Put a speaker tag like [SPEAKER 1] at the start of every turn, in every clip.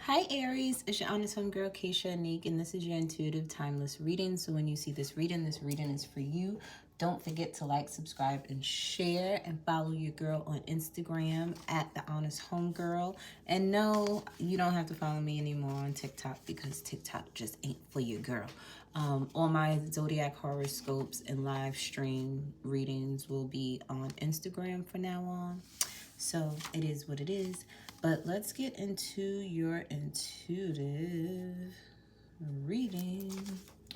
[SPEAKER 1] Hi Aries, it's your honest homegirl Hᴇɪ Hᴇᴅ, and this is your intuitive timeless reading. So when you see this reading is for you. Don't forget to like, subscribe, and share, and follow your girl on Instagram at the honest homegirl. And no, you don't have to follow me anymore on TikTok because TikTok just ain't for your girl. All my zodiac horoscopes and live stream readings will be on Instagram from now on. So it is what it is. But let's get into your intuitive reading,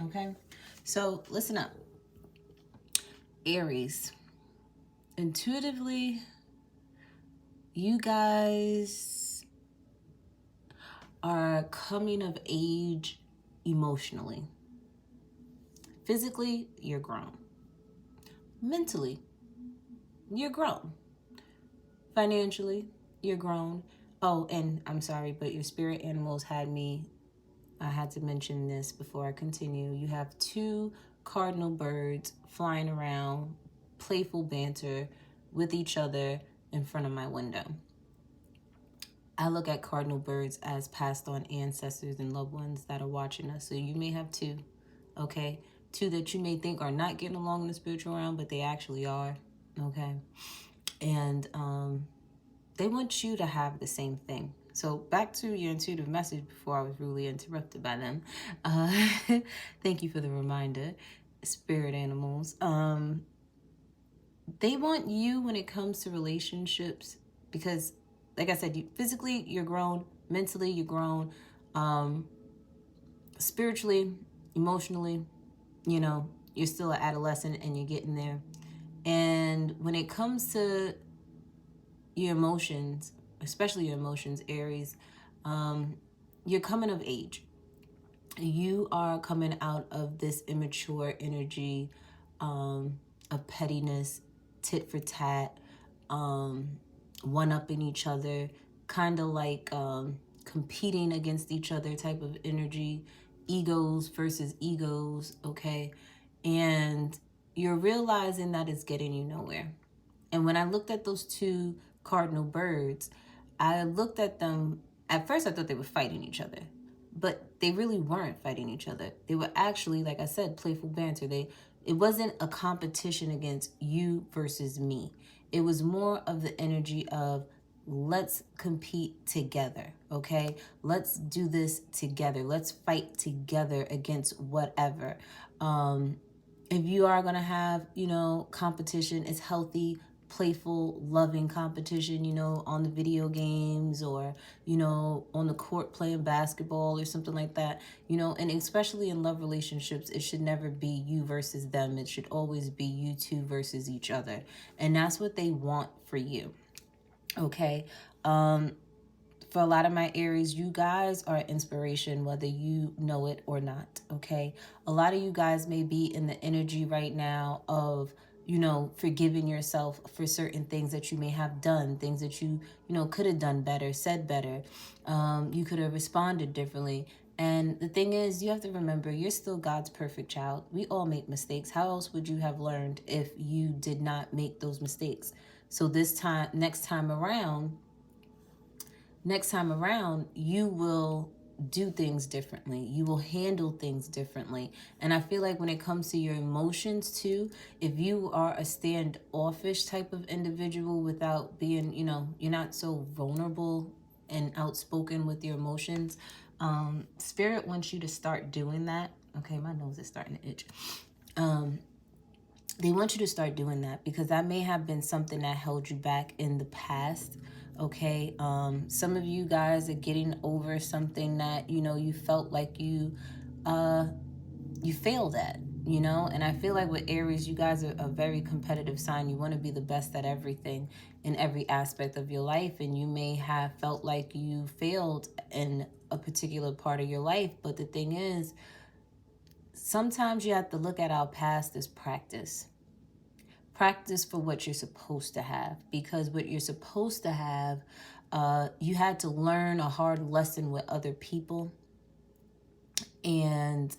[SPEAKER 1] okay? So listen up. Aries, intuitively, you guys are coming of age emotionally. Physically, you're grown. Mentally, you're grown. Financially, you're grown. Oh, and I'm sorry, but your spirit animals I had to mention this before I continue. You have two cardinal birds flying around, playful banter with each other in front of my window. I look at cardinal birds as passed on ancestors and loved ones that are watching us. So you may have two, okay? Two that you may think are not getting along in the spiritual realm, but they actually are, okay? And they want you to have the same thing. So back to your intuitive message before I was rudely interrupted by them. Thank you for the reminder, spirit animals. They want you when it comes to relationships because, like I said, physically you're grown, mentally you're grown, spiritually, emotionally, you're still an adolescent and you're getting there. And when it comes to your emotions, especially your emotions, Aries, you're coming of age. You are coming out of this immature energy of pettiness, tit for tat, one-upping each other, kind of like competing against each other type of energy, egos versus egos, okay? And you're realizing that it's getting you nowhere. And when I looked at those two cardinal birds, I looked at them, at first I thought they were fighting each other, but they really weren't fighting each other. They were actually, like I said, playful banter. It wasn't a competition against you versus me. It was more of the energy of let's compete together, okay? Let's do this together. Let's fight together against whatever. If you are going to have, competition, it's healthy, playful, loving competition, on the video games or, on the court playing basketball or something like that, and especially in love relationships, it should never be you versus them. It should always be you two versus each other. And that's what they want for you. Okay. For a lot of my Aries, you guys are inspiration, whether you know it or not, okay? A lot of you guys may be in the energy right now of, forgiving yourself for certain things that you may have done, things that you could have done better, said better. You could have responded differently. And the thing is, you have to remember, you're still God's perfect child. We all make mistakes. How else would you have learned if you did not make those mistakes? So next time around, you will do things differently. You will handle things differently. And I feel like when it comes to your emotions too, if you are a standoffish type of individual without being, you're not so vulnerable and outspoken with your emotions, Spirit wants you to start doing that. Okay, my nose is starting to itch. They want you to start doing that because that may have been something that held you back in the past. Okay, some of you guys are getting over something that you felt like you failed at, and I feel like with Aries, you guys are a very competitive sign. You want to be the best at everything in every aspect of your life, and you may have felt like you failed in a particular part of your life. But the thing is, sometimes you have to look at our past as practice for what you're supposed to have, because what you're supposed to have, you had to learn a hard lesson with other people. And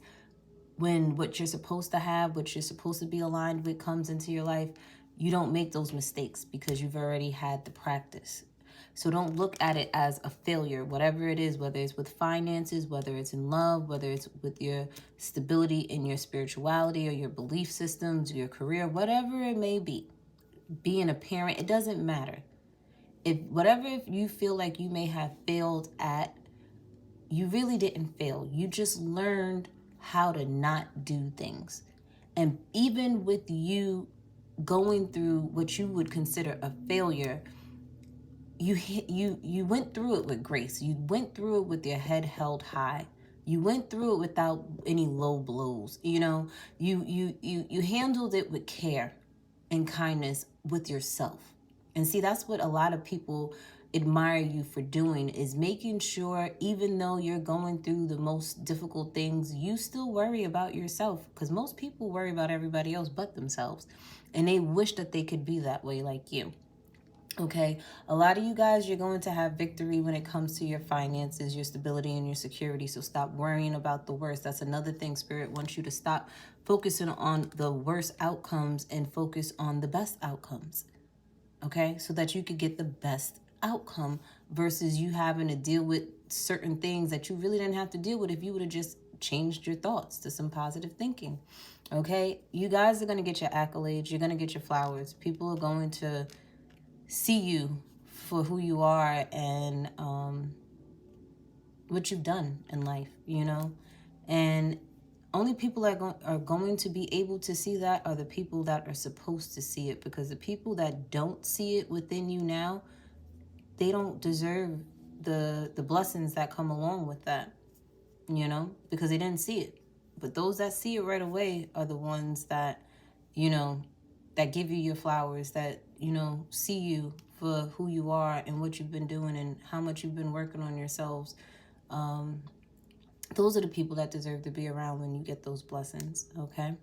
[SPEAKER 1] when what you're supposed to have, what you're supposed to be aligned with comes into your life, you don't make those mistakes because you've already had the practice. So don't look at it as a failure, whatever it is, whether it's with finances, whether it's in love, whether it's with your stability in your spirituality or your belief systems, your career, whatever it may be. Being a parent, it doesn't matter. If you feel like you may have failed at, you really didn't fail. You just learned how to not do things. And even with you going through what you would consider a failure, you went through it with grace. You went through it with your head held high. You went through it without any low blows. You know, you handled it with care and kindness with yourself. And see, that's what a lot of people admire you for doing, is making sure, even though you're going through the most difficult things, you still worry about yourself, because most people worry about everybody else but themselves, and they wish that they could be that way like you. Okay, a lot of you guys, you're going to have victory when it comes to your finances, your stability, and your security. So stop worrying about the worst. That's another thing Spirit wants you to stop focusing on the worst outcomes and focus on the best outcomes. Okay, so that you could get the best outcome, versus you having to deal with certain things that you really didn't have to deal with if you would have just changed your thoughts to some positive thinking. Okay, you guys are going to get your accolades. You're going to get your flowers. People are going to see you for who you are and what you've done in life, you know. And only people that are going to be able to see that are the people that are supposed to see it, because the people that don't see it within you now, they don't deserve the blessings that come along with that, you know, because they didn't see it. But those that see it right away are the ones that, you know, that give you your flowers, that, you know, see you for who you are and what you've been doing and how much you've been working on yourselves. Those are the people that deserve to be around when you get those blessings, okay?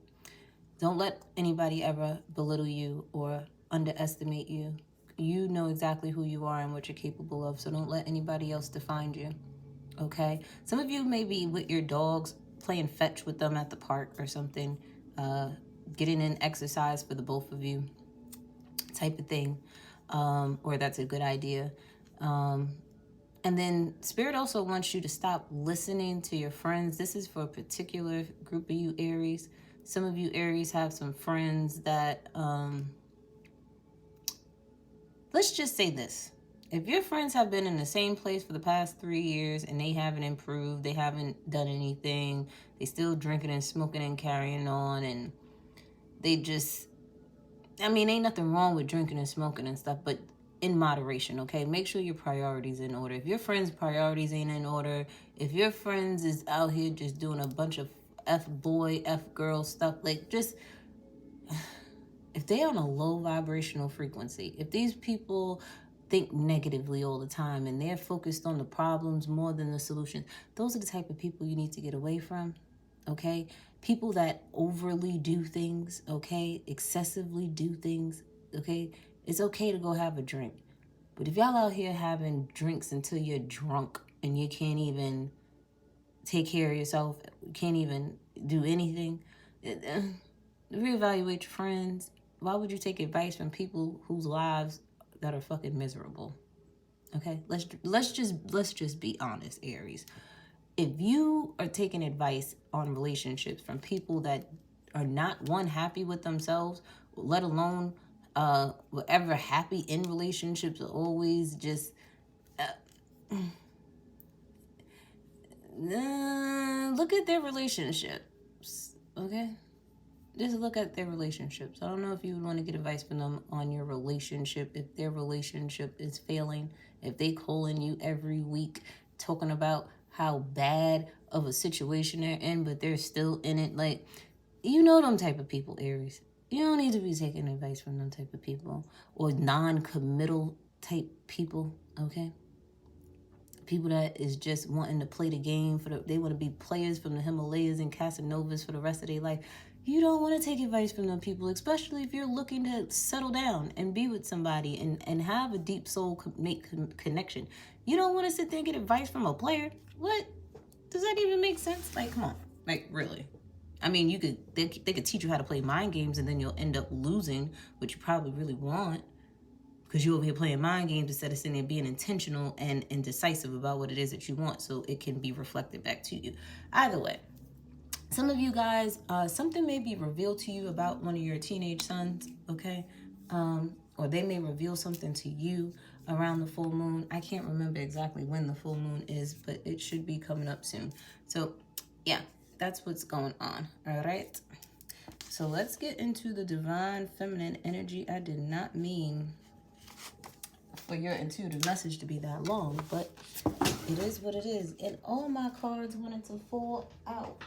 [SPEAKER 1] Don't let anybody ever belittle you or underestimate you. You know exactly who you are and what you're capable of, so don't let anybody else define you, okay? Some of you may be with your dogs, playing fetch with them at the park or something, getting in exercise for the both of you type of thing, or that's a good idea. And then Spirit also wants you to stop listening to your friends. This is for a particular group of you Aries. Some of you Aries have some friends that, let's just say this. If your friends have been in the same place for the past 3 years and they haven't improved, they haven't done anything, they still drinking and smoking and carrying on, and they just, I mean, ain't nothing wrong with drinking and smoking and stuff, but in moderation, okay? Make sure your priorities in order. If your friends' priorities ain't in order, if your friends is out here just doing a bunch of F-boy, F-girl stuff, like, just, if they're on a low vibrational frequency, if these people think negatively all the time and they're focused on the problems more than the solutions, those are the type of people you need to get away from, okay? People that overly do things, okay? Excessively do things, okay? It's okay to go have a drink. But if y'all out here having drinks until you're drunk and you can't even take care of yourself, can't even do anything, reevaluate your friends. Why would you take advice from people whose lives that are fucking miserable? Okay, let's just be honest, Aries. If you are taking advice on relationships from people that are not, one, happy with themselves, let alone whatever happy in relationships, are always just look at their relationships, okay? Just look at their relationships. I don't know if you would want to get advice from them on your relationship if their relationship is failing, if they calling you every week talking about how bad of a situation they're in, but they're still in it. Like, you know them type of people, Aries. You don't need to be taking advice from them type of people, or non-committal type people, okay? People that is just wanting to play the game they want to be players from the Himalayas and Casanovas for the rest of their life. You don't want to take advice from them people, especially if you're looking to settle down and be with somebody and have a deep soul connection. You don't want to sit there and get advice from a player. What? Does that even make sense? Like, come on. Like, really? I mean, they could teach you how to play mind games and then you'll end up losing what you probably really want. Because you're over here playing mind games instead of sitting there being intentional and indecisive about what it is that you want, so it can be reflected back to you. Either way, some of you guys, something may be revealed to you about one of your teenage sons, okay? Or they may reveal something to you around the full moon. I can't remember exactly when the full moon is, but it should be coming up soon. So yeah, that's what's going on. All right. So let's get into the divine feminine energy. I did not mean for your intuitive message to be that long, but it is what it is. And all my cards wanted to fall out.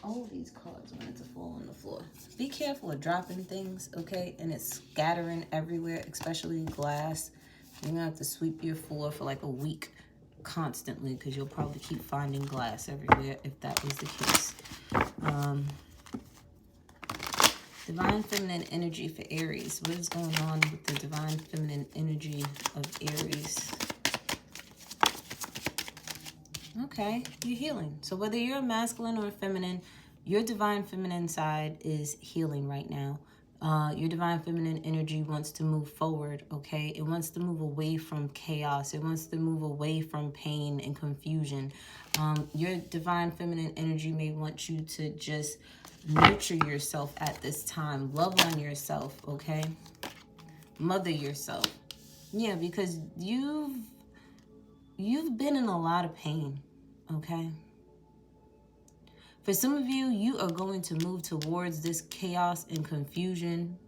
[SPEAKER 1] All these cards wanted to fall on the floor. Be careful of dropping things, okay? And it's scattering everywhere, especially glass. You're gonna have to sweep your floor for like a week constantly, because you'll probably keep finding glass everywhere if that is the case. Divine feminine energy for Aries. What is going on with the divine feminine energy of Aries? Okay, you're healing. So whether you're masculine or feminine, your divine feminine side is healing right now. Your divine feminine energy wants to move forward, okay? It wants to move away from chaos. It wants to move away from pain and confusion. Your divine feminine energy may want you to just nurture yourself at this time. Love on yourself, okay? Mother yourself. Yeah, because you've been in a lot of pain, okay? For some of you, you are going to move towards this chaos and confusion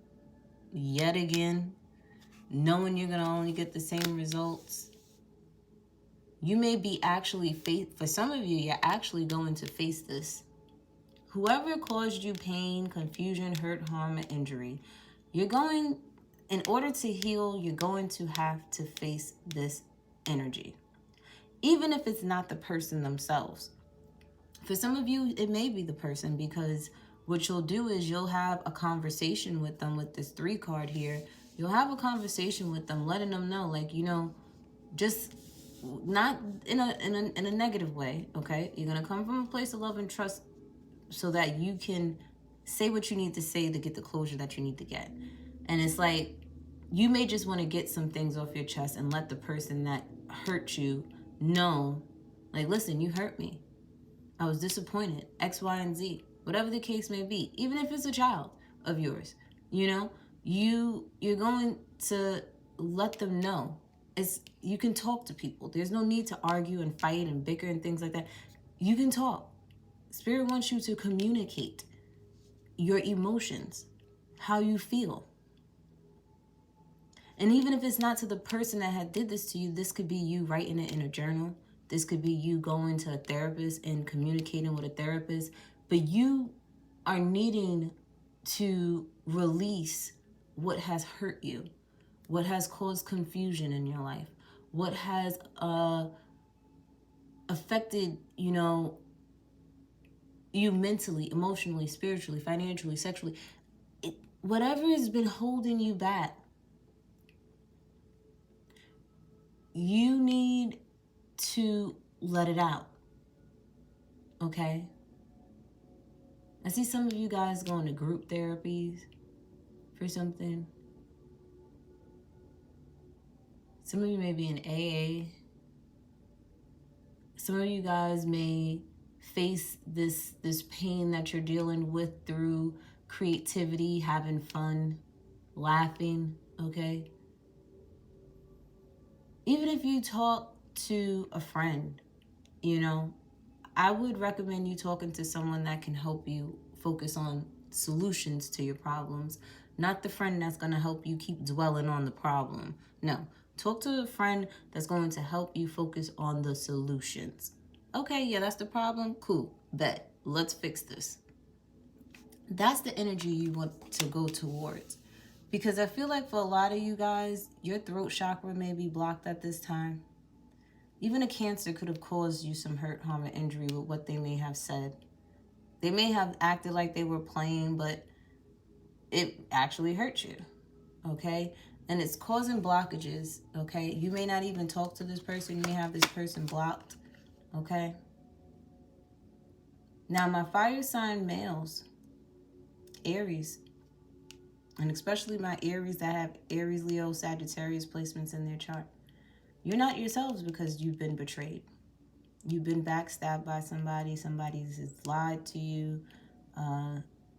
[SPEAKER 1] yet again, knowing you're going to only get the same results. You may be actually, for some of you, you're actually going to face this. Whoever caused you pain, confusion, hurt, harm, and injury, you're going, in order to heal, you're going to have to face this energy. Even if it's not the person themselves. For some of you, it may be the person, because what you'll do is you'll have a conversation with them with this 3 card here. You'll have a conversation with them, letting them know, like, you know, just not in a negative way, okay? You're going to come from a place of love and trust so that you can say what you need to say to get the closure that you need to get. And it's like, you may just want to get some things off your chest and let the person that hurt you know, like, listen, you hurt me. I was disappointed, X, Y, and Z, whatever the case may be. Even if it's a child of yours, you know, you're going to let them know. You can talk to people. There's no need to argue and fight and bicker and things like that. You can talk. Spirit wants you to communicate your emotions, how you feel. And even if it's not to the person that had did this to you, this could be you writing it in a journal. This could be you going to a therapist and communicating with a therapist. But you are needing to release what has hurt you, what has caused confusion in your life, what has affected, you know, you mentally, emotionally, spiritually, financially, sexually. Whatever has been holding you back, you need to let it out, okay? I see some of you guys going to group therapies for something. Some of you may be in AA. Some of you guys may face this pain that you're dealing with through creativity, having fun, laughing, okay? Even if you talk to a friend, you know, I would recommend you talking to someone that can help you focus on solutions to your problems, not the friend that's going to help you keep dwelling on the problem. No, talk to a friend that's going to help you focus on the solutions. Okay, yeah, that's the problem. Cool, bet. Let's fix this. That's the energy you want to go towards. Because I feel like for a lot of you guys, your throat chakra may be blocked at this time. Even a Cancer could have caused you some hurt, harm, or injury with what they may have said. They may have acted like they were playing, but it actually hurt you, okay? And it's causing blockages, okay? You may not even talk to this person. You may have this person blocked, okay? Now, my fire sign males, Aries. And especially my Aries that have Aries, Leo, Sagittarius placements in their chart. You're not yourselves because you've been betrayed. You've been backstabbed by somebody. Somebody's lied to you.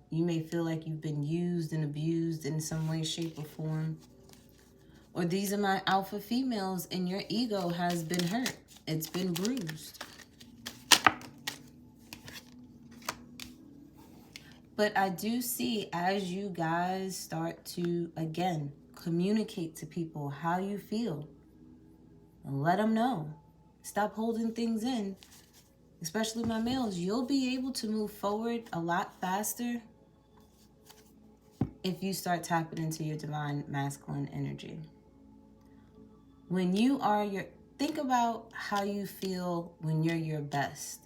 [SPEAKER 1] You may feel like you've been used and abused in some way, shape, or form. Or these are my alpha females and your ego has been hurt. It's been bruised. But I do see as you guys start to, again, communicate to people how you feel. Let them know. Stop holding things in. Especially my males. You'll be able to move forward a lot faster if you start tapping into your divine masculine energy. When you are think about how you feel when you're your best.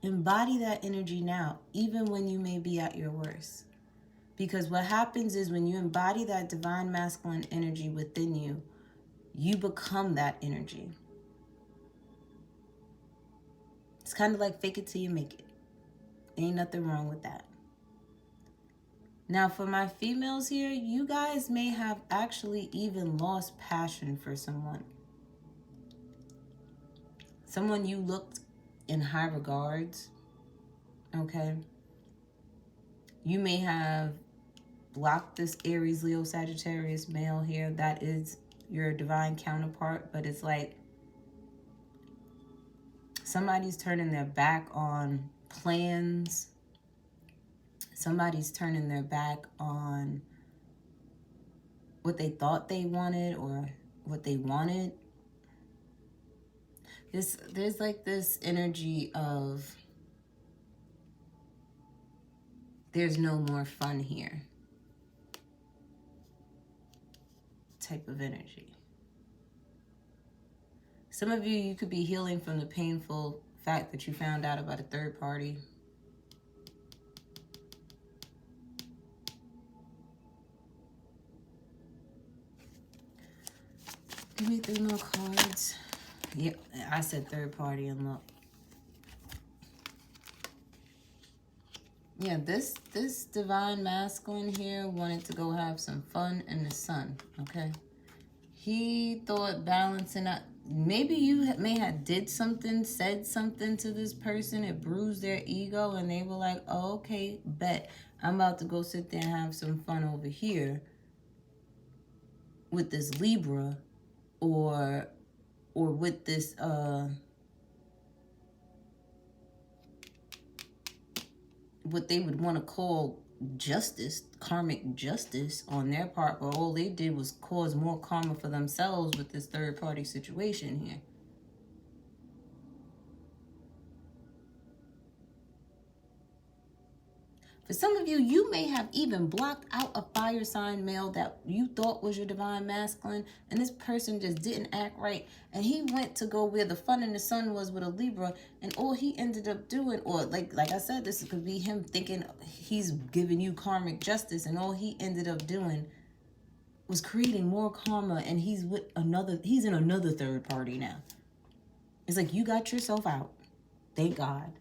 [SPEAKER 1] Embody that energy now, even when you may be at your worst. Because what happens is when you embody that divine masculine energy within you, you become that energy. It's kind of like fake it till you make it. Ain't nothing wrong with that. Now, for my females here, you guys may have actually even lost passion for someone. Someone you looked in high regards, okay? You may have blocked this Aries, Leo, Sagittarius male here. That is your divine counterpart, but it's like somebody's turning their back on plans. Somebody's turning their back on what they thought they wanted or what they wanted. There's like this energy of there's no more fun here type of energy. Some of you could be healing from the painful fact that you found out about a third party. Give me 3 more cards. Yep, I said third party and look. Yeah, this divine masculine here wanted to go have some fun in the sun, okay? He thought balancing out, maybe you may have said something to this person, it bruised their ego, and they were like, oh, okay, bet. I'm about to go sit there and have some fun over here with this Libra or with this what they would want to call justice, karmic justice on their part, but all they did was cause more karma for themselves with this third party situation here. For some of you, you may have even blocked out a fire sign male that you thought was your divine masculine, and this person just didn't act right, and he went to go where the fun in the sun was with a Libra, and all he ended up doing, or like I said, this could be him thinking he's giving you karmic justice, and all he ended up doing was creating more karma, and he's in another third party now. It's like you got yourself out, thank God.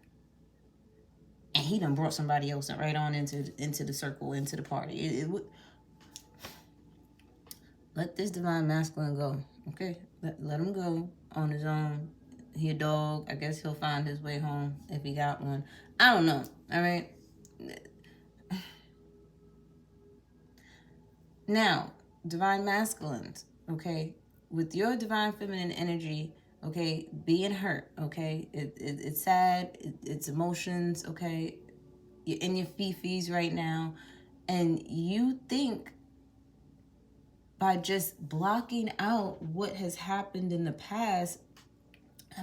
[SPEAKER 1] And he done brought somebody else right on into the circle, into the party. Let this divine masculine go, okay? Let him go on his own. He a dog. I guess he'll find his way home if he got one. I don't know, all right? Now, divine masculines, okay? With your divine feminine energy, okay, being hurt, okay? It's sad, it's emotions, okay? You're in your fifis right now, and you think by just blocking out what has happened in the past,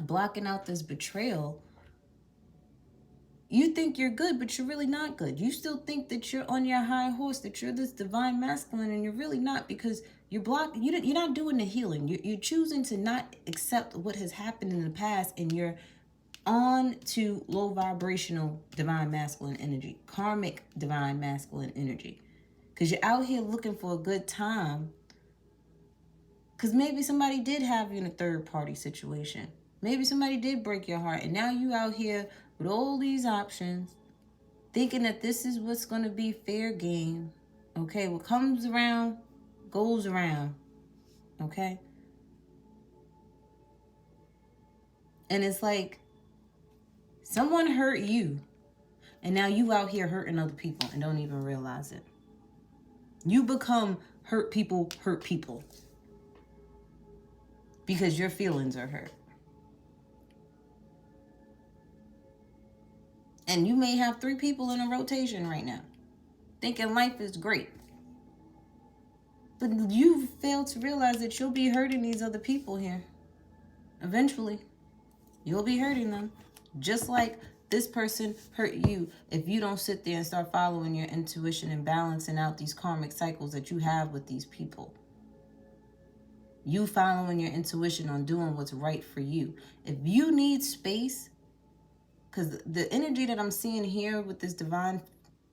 [SPEAKER 1] blocking out this betrayal, you think you're good, but you're really not good. You still think that you're on your high horse, that you're this divine masculine, and you're really not, because you're not doing the healing. You're choosing to not accept what has happened in the past, and you're on to low vibrational divine masculine energy, karmic divine masculine energy, because you're out here looking for a good time, because maybe somebody did have you in a third party situation. Maybe somebody did break your heart, and now you out here with all these options, thinking that this is what's going to be fair game. Okay, what comes around goes around. Okay? And it's like someone hurt you, and now you out here hurting other people and don't even realize it. You become hurt people because your feelings are hurt. And you may have 3 people in a rotation right now, thinking life is great. But you fail to realize that you'll be hurting these other people here. Eventually, you'll be hurting them. Just like this person hurt you if you don't sit there and start following your intuition and balancing out these karmic cycles that you have with these people. You following your intuition on doing what's right for you. If you need space, because the energy that I'm seeing here with this divine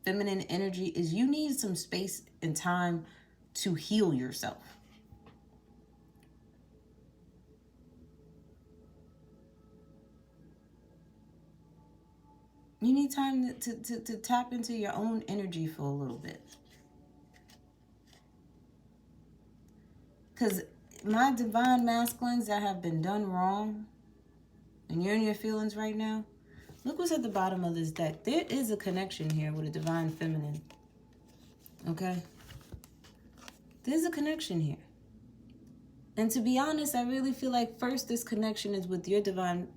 [SPEAKER 1] feminine energy is you need some space and time to heal yourself. You need time to tap into your own energy for a little bit. Because my divine masculines that have been done wrong, and you're in your feelings right now, look what's at the bottom of this deck. There is a connection here with a divine feminine. Okay? There's a connection here. And to be honest, I really feel like first this connection is with your divine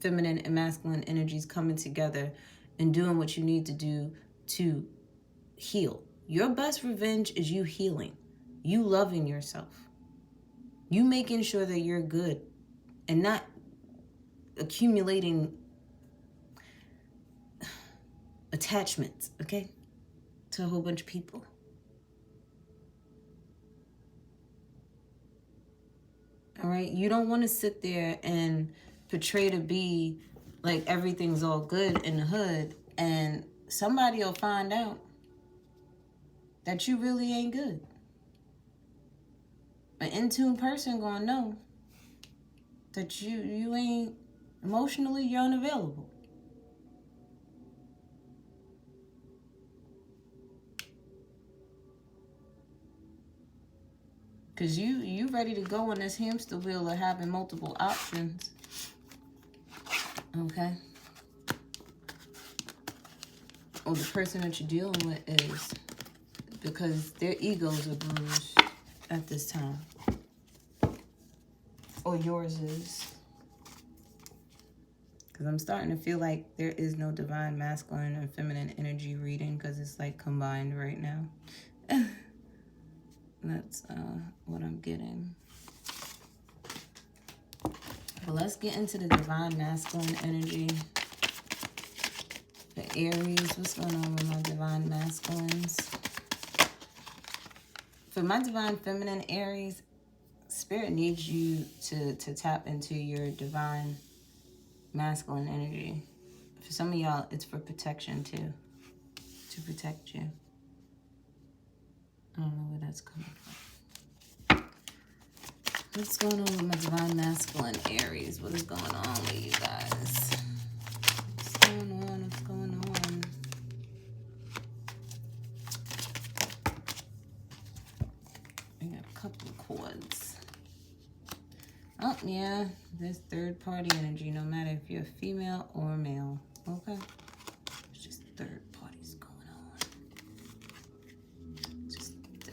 [SPEAKER 1] feminine and masculine energies coming together and doing what you need to do to heal. Your best revenge is you healing, you loving yourself, you making sure that you're good and not accumulating attachments, okay, to a whole bunch of people. All right, you don't want to sit there and portray to be like everything's all good in the hood, and somebody will find out that you really ain't good. An in-tune person gonna know that you ain't emotionally, you're unavailable. Because you ready to go on this hamster wheel of having multiple options. Okay? Or the person that you're dealing with is. Because their egos are bruised at this time. Or yours is. Because I'm starting to feel like there is no divine masculine and feminine energy reading. Because it's like combined right now. That's what I'm getting. But let's get into the divine masculine energy. The Aries, what's going on with my divine masculines? For my divine feminine Aries, Spirit needs you to tap into your divine masculine energy. For some of y'all, it's for protection too. To protect you. I don't know where that's coming from. What's going on with my divine masculine Aries? What is going on with you guys? What's going on? What's going on? I got a couple of cords. Oh, yeah. There's third-party energy, no matter if you're female or male. Okay? It's just third parties going on.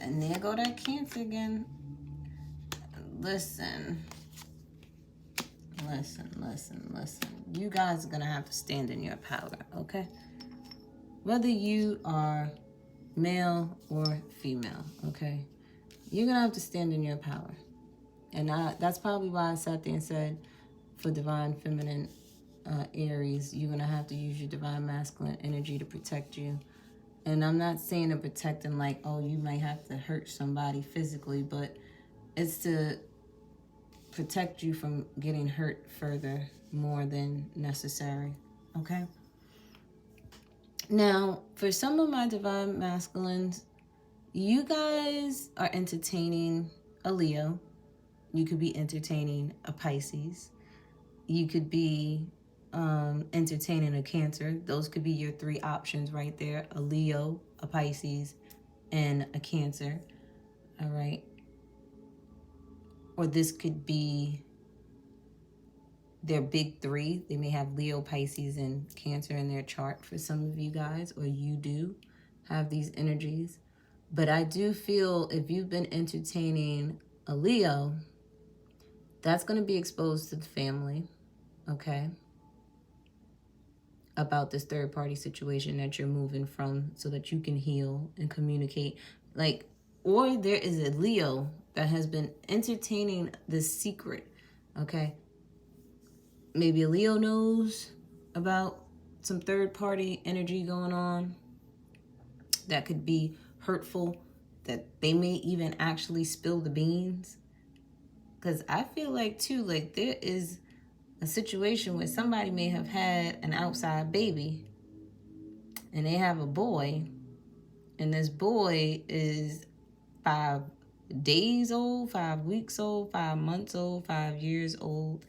[SPEAKER 1] And there go that Cancer again. Listen. You guys are going to have to stand in your power, okay? Whether you are male or female, okay? You're going to have to stand in your power. And that's probably why I sat there and said, for divine feminine Aries, you're going to have to use your divine masculine energy to protect you. And I'm not saying to protect them like, oh, you might have to hurt somebody physically, but it's to protect you from getting hurt further, more than necessary, okay? Now, for some of my divine masculines, you guys are entertaining a Leo. You could be entertaining a Pisces. You could be entertaining a Cancer. Those could be your three options right there: a Leo, a Pisces, and a Cancer. All right. Or this could be their big three. They may have Leo, Pisces, and Cancer in their chart for some of you guys, or you do have these energies. But I do feel if you've been entertaining a Leo, that's going to be exposed to the family, okay? About this third party situation that you're moving from so that you can heal and communicate. Like, or there is a Leo that has been entertaining this secret, okay? Maybe a Leo knows about some third party energy going on that could be hurtful, that they may even actually spill the beans. Because I feel like too, like there is a situation where somebody may have had an outside baby and they have a boy, and this boy is 5 days old, 5 weeks old, 5 months old, 5 years old.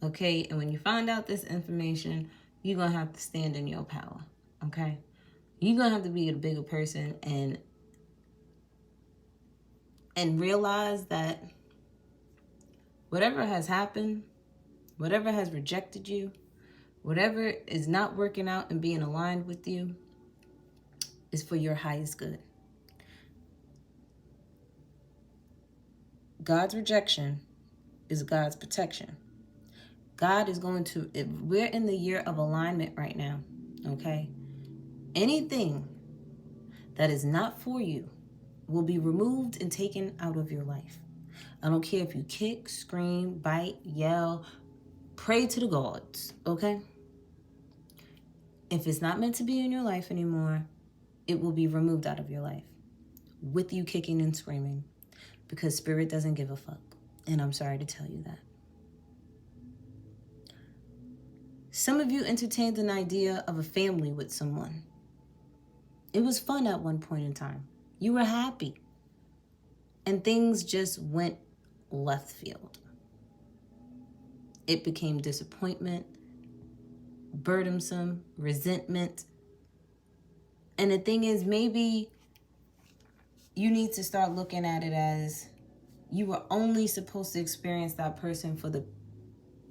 [SPEAKER 1] Okay, and when you find out this information, you're going to have to stand in your power, okay? You're going to have to be a bigger person and realize that whatever has happened, whatever has rejected you, whatever is not working out and being aligned with you is for your highest good. God's rejection is God's protection. God is going to, if we're in the year of alignment right now, okay? Anything that is not for you will be removed and taken out of your life. I don't care if you kick, scream, bite, yell, pray to the gods, okay? If it's not meant to be in your life anymore, it will be removed out of your life with you kicking and screaming, because spirit doesn't give a fuck. And I'm sorry to tell you that. Some of you entertained an idea of a family with someone. It was fun at one point in time. You were happy. And things just went left field. It became disappointment, burdensome, resentment. And the thing is, maybe you need to start looking at it as you were only supposed to experience that person for the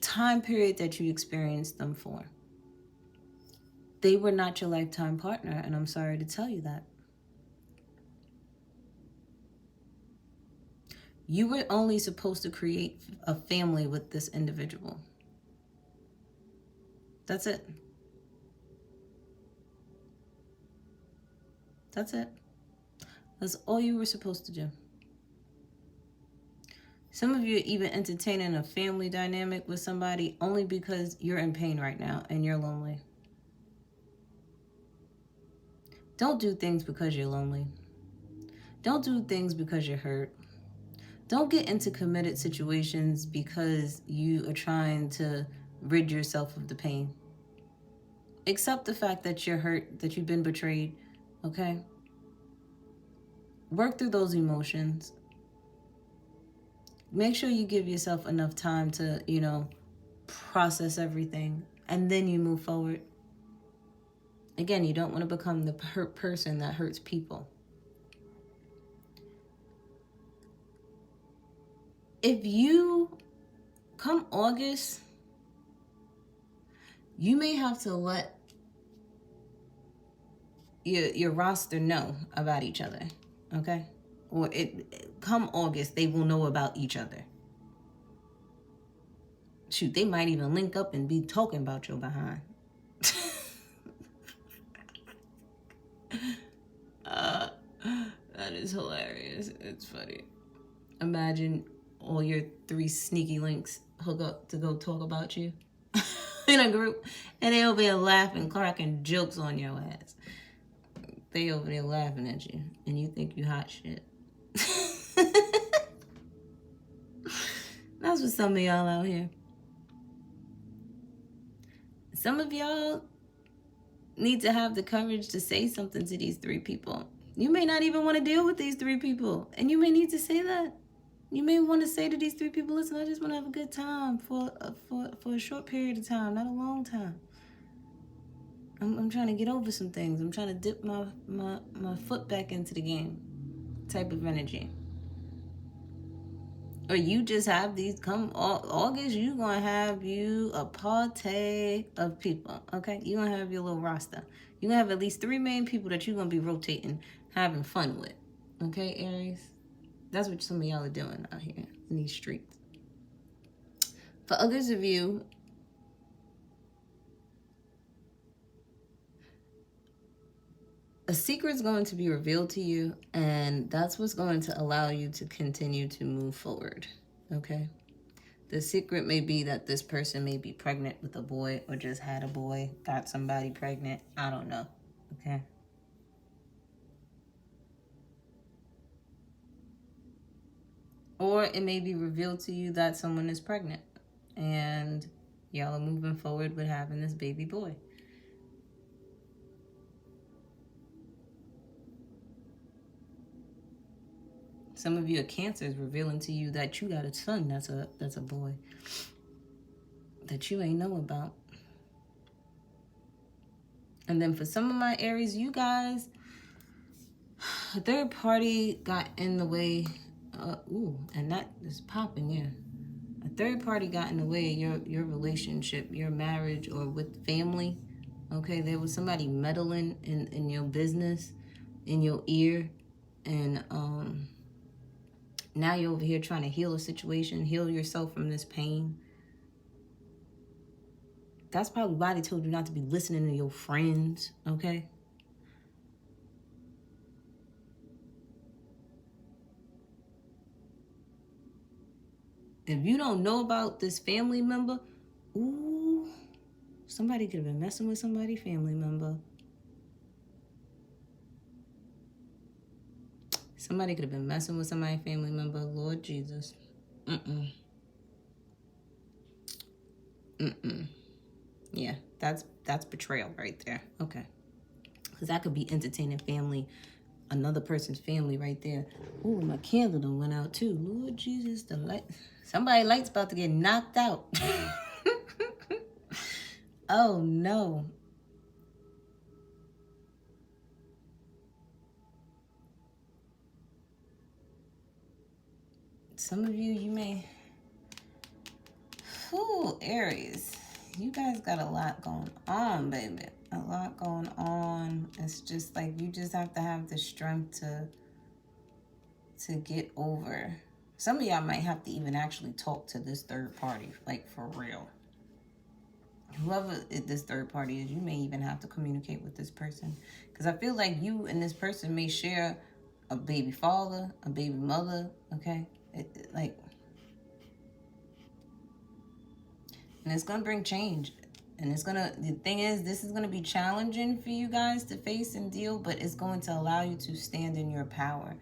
[SPEAKER 1] time period that you experienced them for. They were not your lifetime partner, and I'm sorry to tell you that. You were only supposed to create a family with this individual. That's it. That's it. That's all you were supposed to do. Some of you are even entertaining a family dynamic with somebody only because you're in pain right now and you're lonely. Don't do things because you're lonely. Don't do things because you're hurt. Don't get into committed situations because you are trying to rid yourself of the pain. Accept the fact that you're hurt, that you've been betrayed, okay? Work through those emotions. Make sure you give yourself enough time to, process everything, and then you move forward. Again, you don't want to become the hurt person that hurts people. If you, come August, you may have to let your roster know about each other, okay? Or come August, they will know about each other. Shoot, they might even link up and be talking about your behind. That is hilarious. It's funny. Imagine all your 3 sneaky links hook up to go talk about you in a group, and they over there laughing, cracking jokes on your ass. They over there laughing at you, and you think you hot shit. That's for some of y'all out here. Some of y'all need to have the courage to say something to these 3 people. You may not even want to deal with these 3 people, and you may need to say that. You may want to say to these 3 people, listen, I just want to have a good time for a short period of time, not a long time. I'm trying to get over some things. I'm trying to dip my foot back into the game type of energy. Or you just have these, come August, you're going to have you a party of people, okay? You're going to have your little roster. You're going to have at least 3 main people that you're going to be rotating, having fun with, okay, Aries? That's what some of y'all are doing out here in these streets. For others of you, a secret is going to be revealed to you, and that's what's going to allow you to continue to move forward, okay? The secret may be that this person may be pregnant with a boy or just had a boy, got somebody pregnant. I don't know, okay? Or it may be revealed to you that someone is pregnant and y'all are moving forward with having this baby boy. Some of you are Cancers, revealing to you that you got a son that's a boy that you ain't know about. And then for some of my Aries, you guys, a third party got in the way. And that is popping, yeah. A third party got in the way of your relationship, your marriage, or with family. Okay, there was somebody meddling in your business, in your ear, and now you're over here trying to heal a situation, heal yourself from this pain. That's probably why they told you not to be listening to your friends, okay? If you don't know about this family member, ooh, somebody could have been messing with somebody's family member. Somebody could have been messing with somebody's family member. Lord Jesus. Yeah, that's betrayal right there. Okay. Because that could be entertaining family, another person's family right there. Ooh, my candle done went out too. Lord Jesus, the light. Somebody's light's about to get knocked out. Oh, no. Some of you may... Ooh, Aries. You guys got a lot going on, baby. A lot going on. It's just like you just have to have the strength to get over. Some of y'all might have to even actually talk to this third party, like for real. Whoever this third party is, you may even have to communicate with this person. Because I feel like you and this person may share a baby father, a baby mother, okay? And it's going to bring change. And the thing is, this is going to be challenging for you guys to face and deal, but it's going to allow you to stand in your power.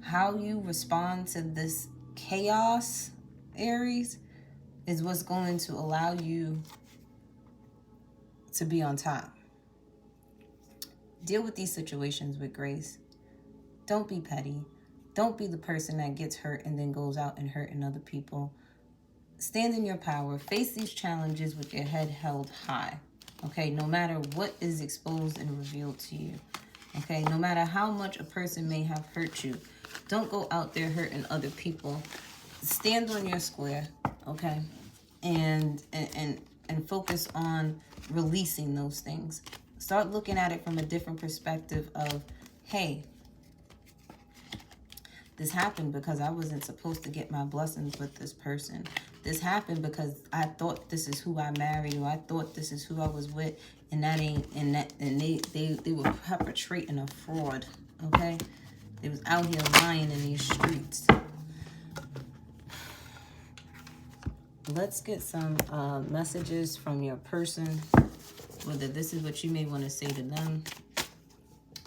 [SPEAKER 1] How you respond to this chaos, Aries, is what's going to allow you to be on top. Deal with these situations with grace. Don't be petty. Don't be the person that gets hurt and then goes out and hurting other people. Stand in your power. Face these challenges with your head held high. Okay, no matter what is exposed and revealed to you. Okay, no matter how much a person may have hurt you. Don't go out there hurting other people. Stand on your square, okay? And focus on releasing those things. Start looking at it from a different perspective of, hey, this happened because I wasn't supposed to get my blessings with this person. This happened because I thought this is who I married, or I thought this is who I was with, and that ain't, and they were perpetrating a fraud, okay? They was out here lying in these streets. Let's get some messages from your person, whether this is what you may want to say to them,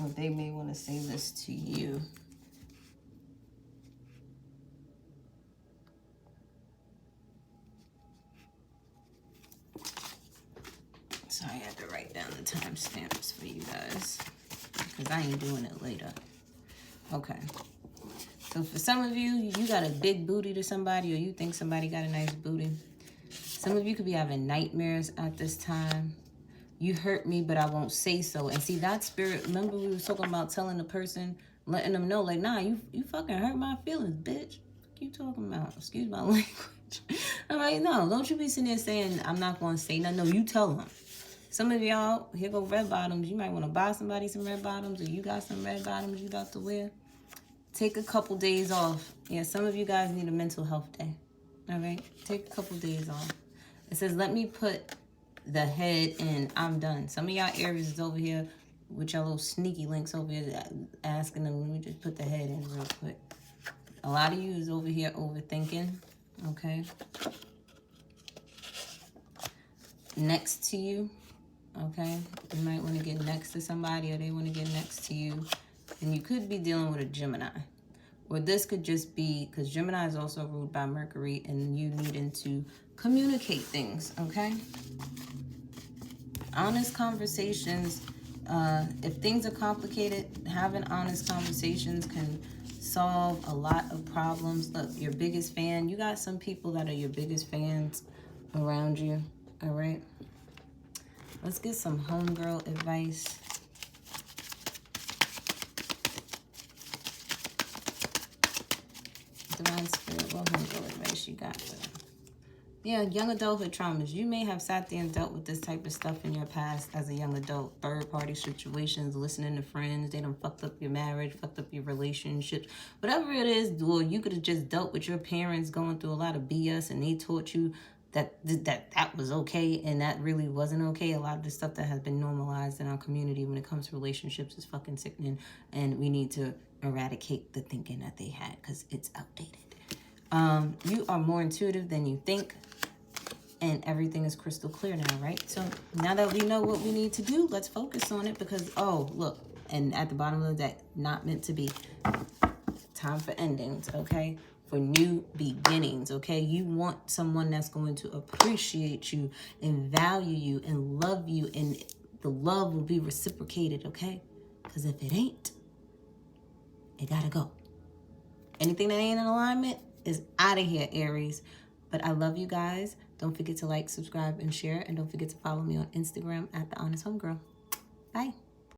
[SPEAKER 1] or they may want to say this to you. So I had to write down the timestamps for you guys, because I ain't doing it later. Okay. So for some of you, you got a big booty to somebody, or you think somebody got a nice booty. Some of you could be having nightmares at this time. You hurt me, but I won't say so. And see, that spirit, remember we were talking about telling the person, letting them know, like, nah, you fucking hurt my feelings, bitch. What you talking about? Excuse my language. I'm like, no, don't you be sitting there saying, I'm not going to say nothing. No, you tell them. Some of y'all, here go red bottoms. You might want to buy somebody some red bottoms, or you got some red bottoms you about to wear. Take a couple days off. Yeah, some of you guys need a mental health day. All right? Take a couple days off. It says, let me put the head in. I'm done. Some of y'all Aries is over here with your little sneaky links over here asking them, let me just put the head in real quick. A lot of you is over here overthinking. Okay? Next to you. Okay? You might want to get next to somebody, or they want to get next to you. And you could be dealing with a Gemini. Or this could just be, because Gemini is also ruled by Mercury, and you needing to communicate things, okay? Honest conversations. If things are complicated, having honest conversations can solve a lot of problems. Look, your biggest fan. You got some people that are your biggest fans around you, all right? Let's get some homegirl advice. Divine Spirit, what homegirl advice you got for them? Yeah, young adulthood traumas. You may have sat there and dealt with this type of stuff in your past as a young adult. Third-party situations, listening to friends. They done fucked up your marriage, fucked up your relationships. Whatever it is, or you could have just dealt with your parents going through a lot of BS, and they taught you that was okay, and that really wasn't okay. A lot of the stuff that has been normalized in our community when it comes to relationships is fucking sickening, and we need to eradicate the thinking that they had, because it's outdated. You are more intuitive than you think, and everything is crystal clear now, right? So now that we know what we need to do, let's focus on it, because, oh, look, and at the bottom of the deck, not meant to be. Time for endings, okay? For new beginnings, okay? You want someone that's going to appreciate you and value you and love you, and the love will be reciprocated, okay? Because if it ain't, it gotta go. Anything that ain't in alignment is out of here, Aries. But I love you guys. Don't forget to like, subscribe, and share. And don't forget to follow me on Instagram at The Honest Homegirl. Bye.